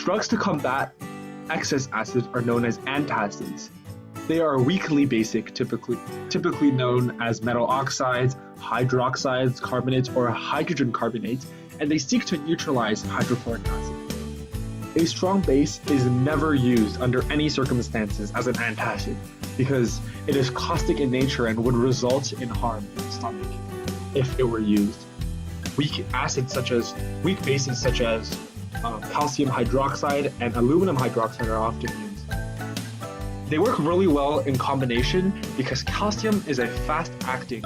Drugs to combat excess acid are known as antacids. They are weakly basic, typically known as metal oxides, hydroxides, carbonates, or hydrogen carbonates, and they seek to neutralize hydrochloric acid. A strong base is never used under any circumstances as an antacid because it is caustic in nature and would result in harm in the stomach if it were used. Weak bases such as calcium hydroxide and aluminum hydroxide are often used. They work really well in combination because calcium is a fast-acting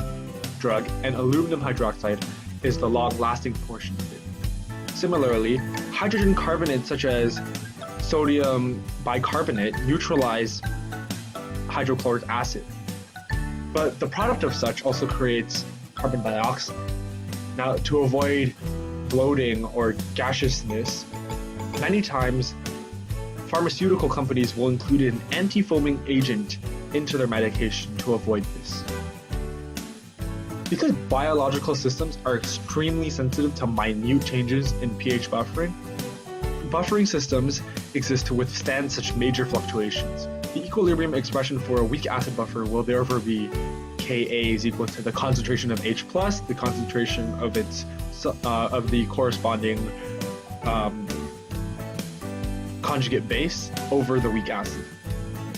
drug and aluminum hydroxide is the long-lasting portion of it. Similarly, hydrogen carbonates such as sodium bicarbonate neutralize hydrochloric acid. But the product of such also creates carbon dioxide. Now, to avoid bloating or gaseousness, many times pharmaceutical companies will include an anti-foaming agent into their medication to avoid this. Because biological systems are extremely sensitive to minute changes in pH buffering systems exist to withstand such major fluctuations. The equilibrium expression for a weak acid buffer will therefore be Ka is equal to the concentration of H+, the concentration of the corresponding conjugate base over the weak acid.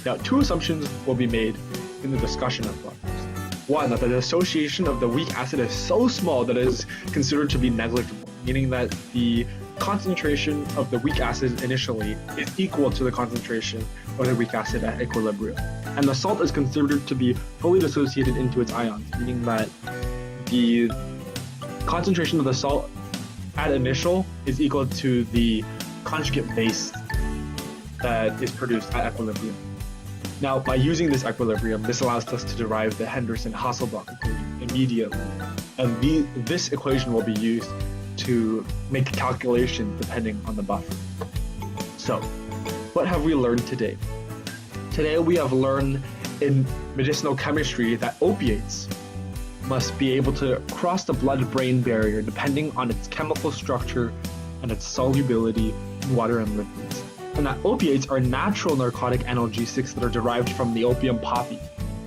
Now, two assumptions will be made in the discussion of buffers. One, that the dissociation of the weak acid is so small that it is considered to be negligible, meaning that the concentration of the weak acid initially is equal to the concentration of the weak acid at equilibrium. And the salt is considered to be fully dissociated into its ions, meaning that the concentration of the salt at initial is equal to the conjugate base that is produced at equilibrium. Now, by using this equilibrium, this allows us to derive the Henderson-Hasselbalch equation immediately. And this equation will be used to make calculations depending on the buffer. So, what have we learned today? Today we have learned in medicinal chemistry that opiates must be able to cross the blood-brain barrier depending on its chemical structure and its solubility in water and liquids. And that opiates are natural narcotic analgesics that are derived from the opium poppy.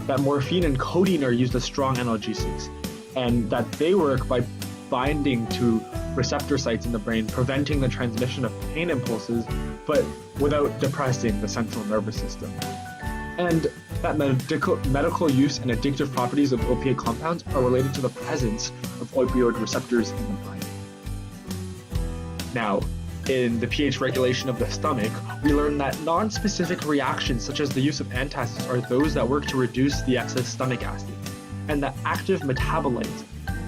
That morphine and codeine are used as strong analgesics, and that they work by binding to receptor sites in the brain, preventing the transmission of pain impulses, but without depressing the central nervous system. And that medical use and addictive properties of opiate compounds are related to the presence of opioid receptors in the brain. Now, in the pH regulation of the stomach, we learned that non-specific reactions such as the use of antacids are those that work to reduce the excess stomach acid, and that active metabolites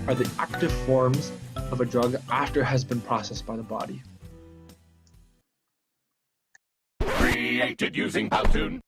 are the active forms of a drug after it has been processed by the body. Created using Powtoon.